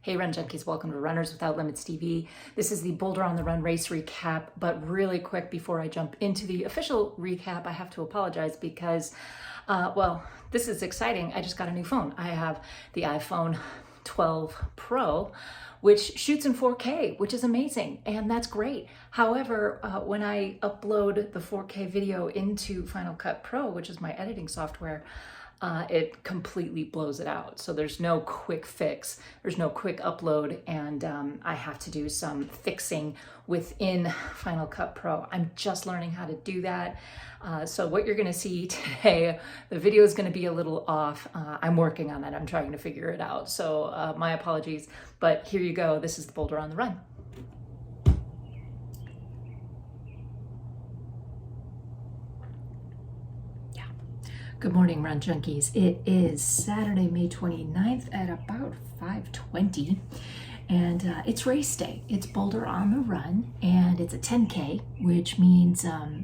Hey Run Junkies, welcome to Runners Without Limits TV. This is the Boulder on the Run race recap, but really quick before I jump into the official recap, I have to apologize because, well, this is exciting. I just got a new phone. I have the iPhone 12 Pro, which shoots in 4K, which is amazing, and that's great. However, when I upload the 4K video into Final Cut Pro, which is my editing software, it completely blows it out. So there's no quick fix, there's no quick upload, and I have to do some fixing within Final Cut Pro. I'm just learning how to do that. So what you're gonna see today, the video is gonna be a little off. I'm working on that, I'm trying to figure it out. So my apologies, but here you go. This is the Boulder on the Run. Good morning, Run Junkies. It is Saturday, May 29th at about 5:20, and it's race day. It's Boulder on the Run, and it's a 10K, which means I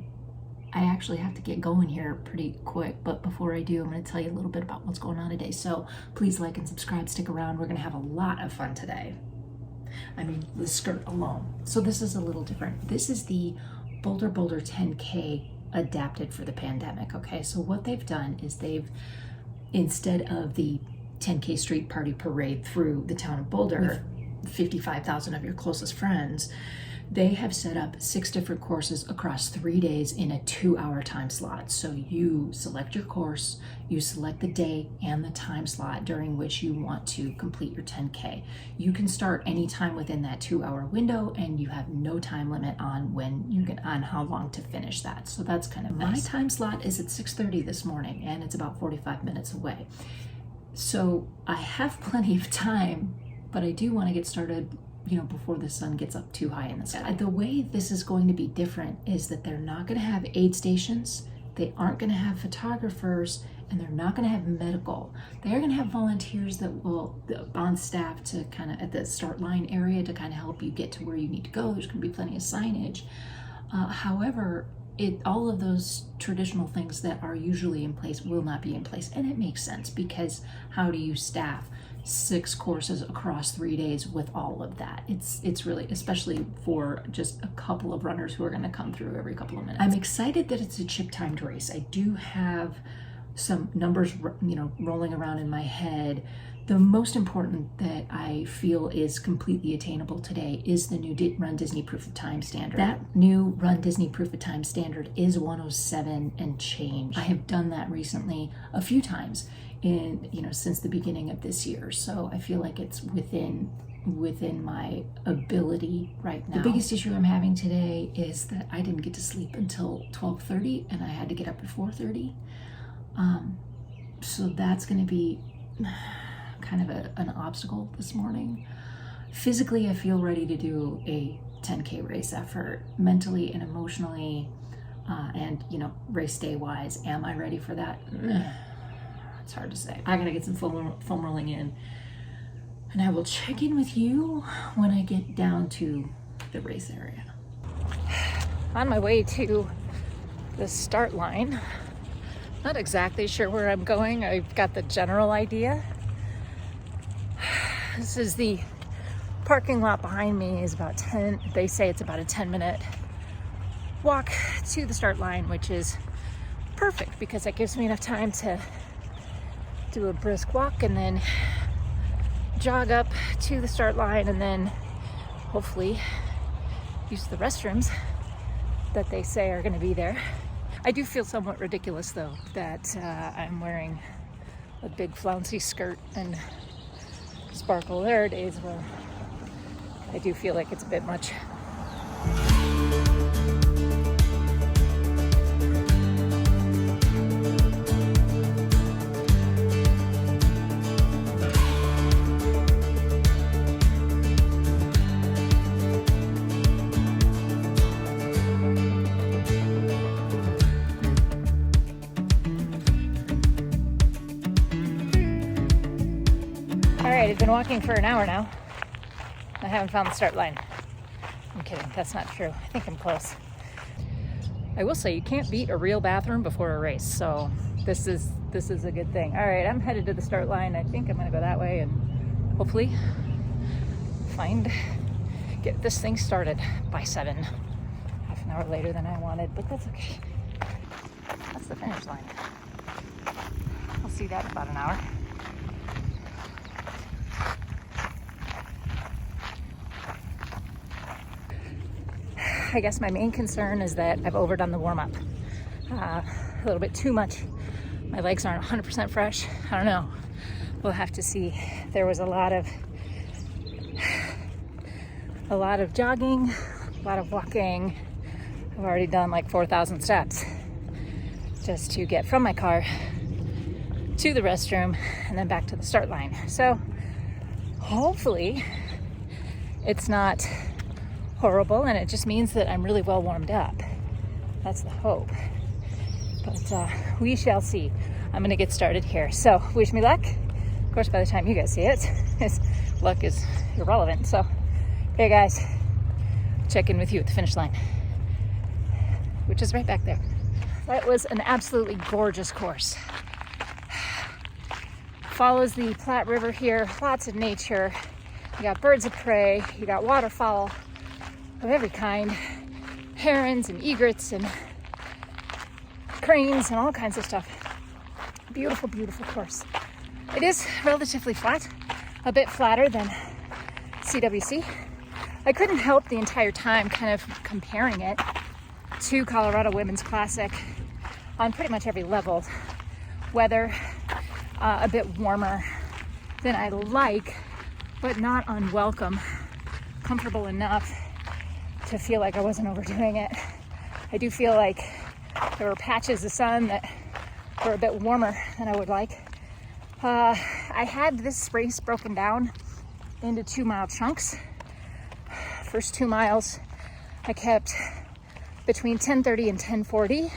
actually have to get going here pretty quick. But before I do, I'm going to tell you a little bit about what's going on today. So please like and subscribe, stick around. We're going to have a lot of fun today. I mean, the skirt alone. So this is a little different. This is the BolderBoulder 10K adapted for the pandemic. Okay, so what they've done is they've, instead of the 10K street party parade through the town of Boulder with 55,000 of your closest friends, they have set up 6 different courses across 3 days in a 2-hour time slot. So you select your course, you select the day and the time slot during which you want to complete your 10K. You can start anytime within that 2-hour window, and you have no time limit on when you get on how long to finish that. So that's kind of nice. My time slot is at 6:30 this morning, and it's about 45 minutes away. So I have plenty of time, but I do want to get started, you know, before the sun gets up too high in the sky. The way this is going to be different is that they're not going to have aid stations, they aren't going to have photographers, and they're not going to have medical. They are going to have volunteers that will on staff to kind of at the start line area to kind of help you get to where you need to go. There's going to be plenty of signage. However, all of those traditional things that are usually in place will not be in place, and it makes sense because how do you staff 6 courses across 3 days with all of that? It's really, especially for just a couple of runners who are going to come through every couple of minutes. I'm excited that it's a chip timed race. I do have some numbers, you know, rolling around in my head. The most important that I feel is completely attainable today is the new Run Disney Proof of Time standard. That new Run Disney Proof of Time standard is 107 and change. I have done that recently a few times since the beginning of this year. So I feel like it's within my ability right now. The biggest issue I'm having today is that I didn't get to sleep until 12:30, and I had to get up at 4:30. So that's going to be kind of an obstacle this morning. Physically, I feel ready to do a 10K race effort, mentally and emotionally, and race day wise. Am I ready for that? It's hard to say. I gotta get some foam rolling in, and I will check in with you when I get down to the race area. On my way to the start line. Not exactly sure where I'm going. I've got the general idea. This is the parking lot behind me. Is about 10. They say it's about a 10-minute walk to the start line, which is perfect because it gives me enough time to do a brisk walk and then jog up to the start line, and then hopefully use the restrooms that they say are going to be there. I do feel somewhat ridiculous though that I'm wearing a big flouncy skirt and sparkle. There are days where I do feel like it's a bit much. Alright, I've been walking for an hour now. I haven't found the start line. I'm kidding, that's not true. I think I'm close. I will say you can't beat a real bathroom before a race, so this is a good thing. Alright, I'm headed to the start line. I think I'm gonna go that way and hopefully get this thing started by 7. Half an hour later than I wanted, but that's okay. That's the finish line. I'll see that in about an hour. I guess my main concern is that I've overdone the warm-up a little bit too much. My legs aren't 100% fresh. I don't know. We'll have to see. There was a lot of jogging, a lot of walking. I've already done like 4,000 steps just to get from my car to the restroom and then back to the start line. So hopefully it's not horrible and it just means that I'm really well warmed up. That's the hope. But we shall see. I'm gonna get started here. So wish me luck. Of course, by the time you guys see it, luck is irrelevant. So, hey guys, check in with you at the finish line, which is right back there. That was an absolutely gorgeous course. Follows the Platte River here, lots of nature. You got birds of prey, you got waterfowl of every kind, herons and egrets and cranes and all kinds of stuff. Beautiful, beautiful course. It is relatively flat, a bit flatter than CWC. I couldn't help the entire time kind of comparing it to Colorado Women's Classic on pretty much every level. Weather a bit warmer than I like, but not unwelcome. Comfortable enough to feel like I wasn't overdoing it. I do feel like there were patches of sun that were a bit warmer than I would like. I had this race broken down into 2-mile chunks. First 2 miles I kept between 10:30 and 10:40.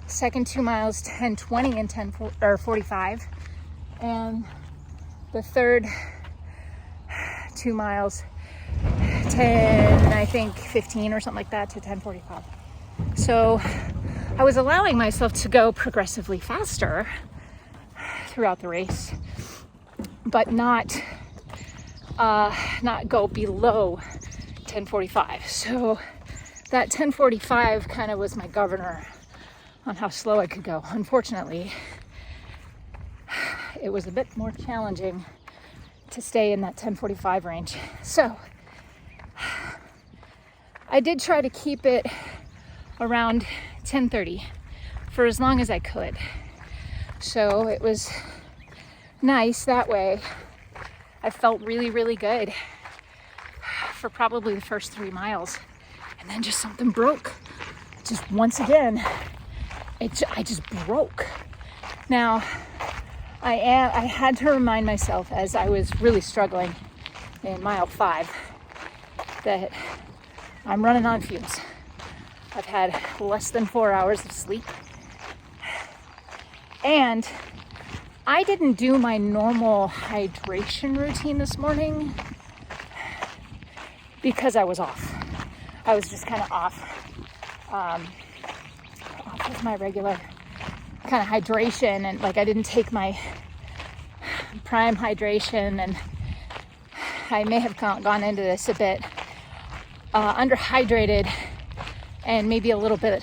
Second 2 miles 10:20 and 10:45, and the third 2 miles 10:15 or something like that to 10:45. So I was allowing myself to go progressively faster throughout the race, but not go below 10:45. So that 10:45 kind of was my governor on how slow I could go. Unfortunately, it was a bit more challenging to stay in that 10:45 range. So I did try to keep it around 10:30 for as long as I could. So it was nice that way. I felt really, really good for probably the first 3 miles. And then just something broke. Just once again, I just broke. Now, I had to remind myself as I was really struggling in mile 5 that I'm running on fumes. I've had less than 4 hours of sleep. And I didn't do my normal hydration routine this morning because I was off. I was just kind of off with my regular kind of hydration, and like I didn't take my prime hydration, and I may have gone into this a bit underhydrated and maybe a little bit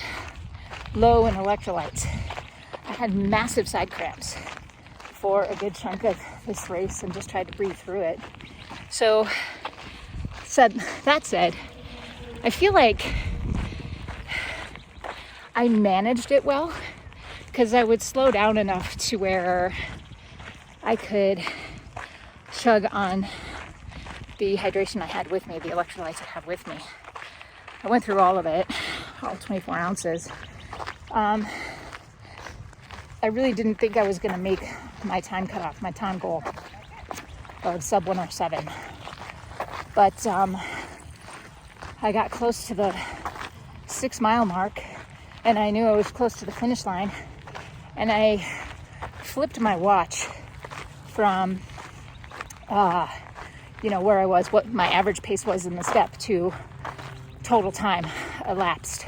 low in electrolytes. I had massive side cramps for a good chunk of this race and just tried to breathe through it. So that said, I feel like I managed it well because I would slow down enough to where I could chug on the hydration I had with me, the electrolytes I have with me. I went through all of it, all 24 ounces. I really didn't think I was going to make my time cutoff, my time goal of sub 107. But I got close to the 6 mile mark and I knew I was close to the finish line, and I flipped my watch from where I was, what my average pace was in the step, to total time elapsed.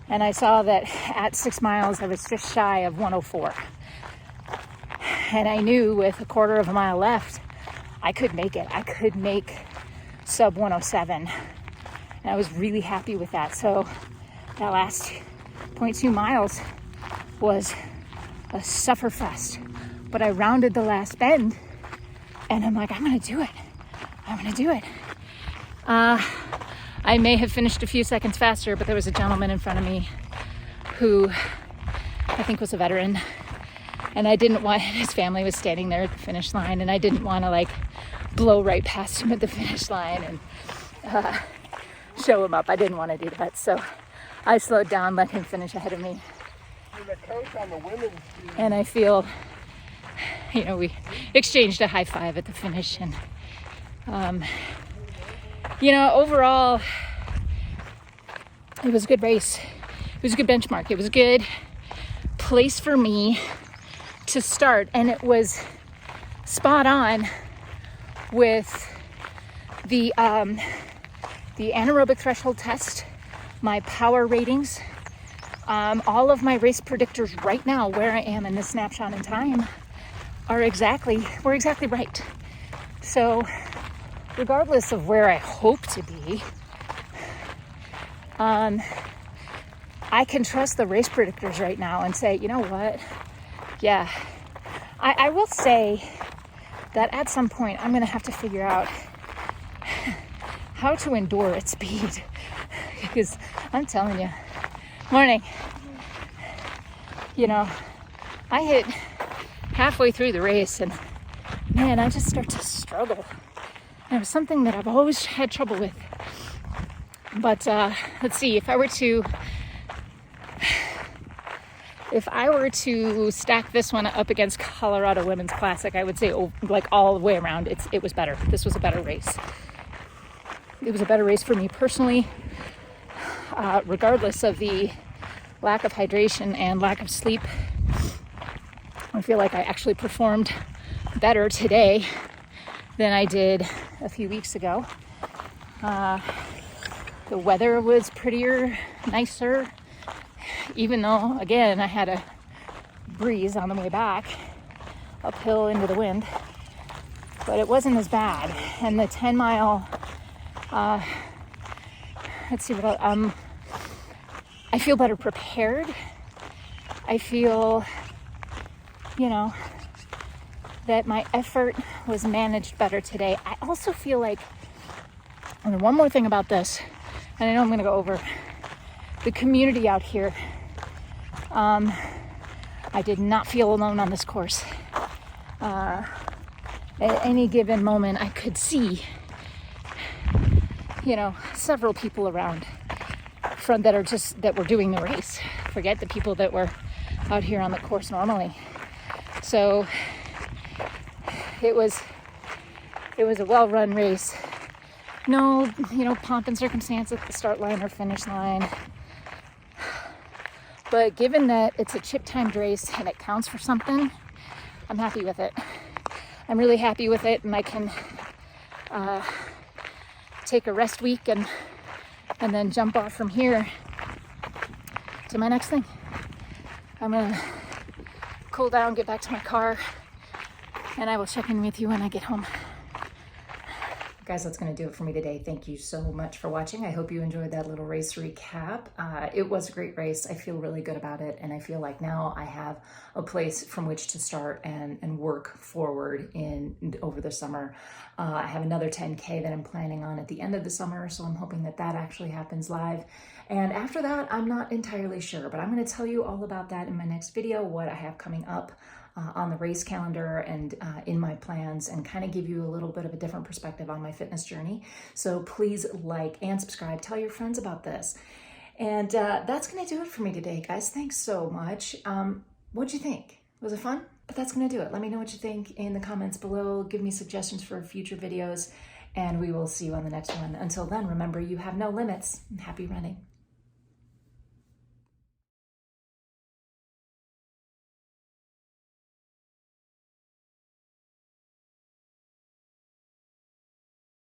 And I saw that at 6 miles, I was just shy of 104. And I knew with a quarter of a mile left, I could make it. I could make sub 107. And I was really happy with that. So that last 0.2 miles was a sufferfest. But I rounded the last bend and I'm like, I'm gonna do it. I'm gonna do it. I may have finished a few seconds faster, but there was a gentleman in front of me who I think was a veteran. And I didn't want, his family was standing there at the finish line, and I didn't want to like blow right past him at the finish line and show him up. I didn't want to do that. So I slowed down, let him finish ahead of me. And I feel, we exchanged a high five at the finish. And, overall, it was a good race. It was a good benchmark. It was a good place for me to start, and it was spot on with the anaerobic threshold test, my power ratings, all of my race predictors right now, where I am in this snapshot in time, we're exactly right. So regardless of where I hope to be, I can trust the race predictors right now and say, you know what? Yeah, I will say that at some point I'm going to have to figure out how to endure at speed, because I'm telling you, morning, I hit halfway through the race and man, I just start to struggle. And it was something that I've always had trouble with. But let's see, if I were to stack this one up against Colorado Women's Classic, I would say like all the way around, it was better. This was a better race. It was a better race for me personally, regardless of the lack of hydration and lack of sleep. I feel like I actually performed better today than I did a few weeks ago. The weather was prettier, nicer, even though, again, I had a breeze on the way back, uphill into the wind, but it wasn't as bad. And the 10 mile, let's see what I feel better prepared. I feel, that my effort was managed better today. I also feel like, and one more thing about this, and I know I'm going to go over the community out here. I did not feel alone on this course. At any given moment, I could see, several people around that were doing the race. Forget the people that were out here on the course normally. So it was a well-run race. No, pomp and circumstance at the start line or finish line. But given that it's a chip-timed race and it counts for something, I'm happy with it. I'm really happy with it, and I can take a rest week and then jump off from here to my next thing. I'm gonna cool down, get back to my car, and I will check in with you when I get home. Guys, that's going to do it for me today. Thank you so much for watching. I hope you enjoyed that little race recap. It was a great race. I feel really good about it, and I feel like now I have a place from which to start and work forward over the summer. I have another 10K that I'm planning on at the end of the summer, so I'm hoping that actually happens live. And after that, I'm not entirely sure, but I'm going to tell you all about that in my next video, what I have coming up on the race calendar and in my plans, and kind of give you a little bit of a different perspective on my fitness journey. So please like and subscribe, tell your friends about this. And that's going to do it for me today, guys. Thanks so much. What'd you think? Was it fun? But that's going to do it. Let me know what you think in the comments below. Give me suggestions for future videos, and we will see you on the next one. Until then, remember, you have no limits. Happy running.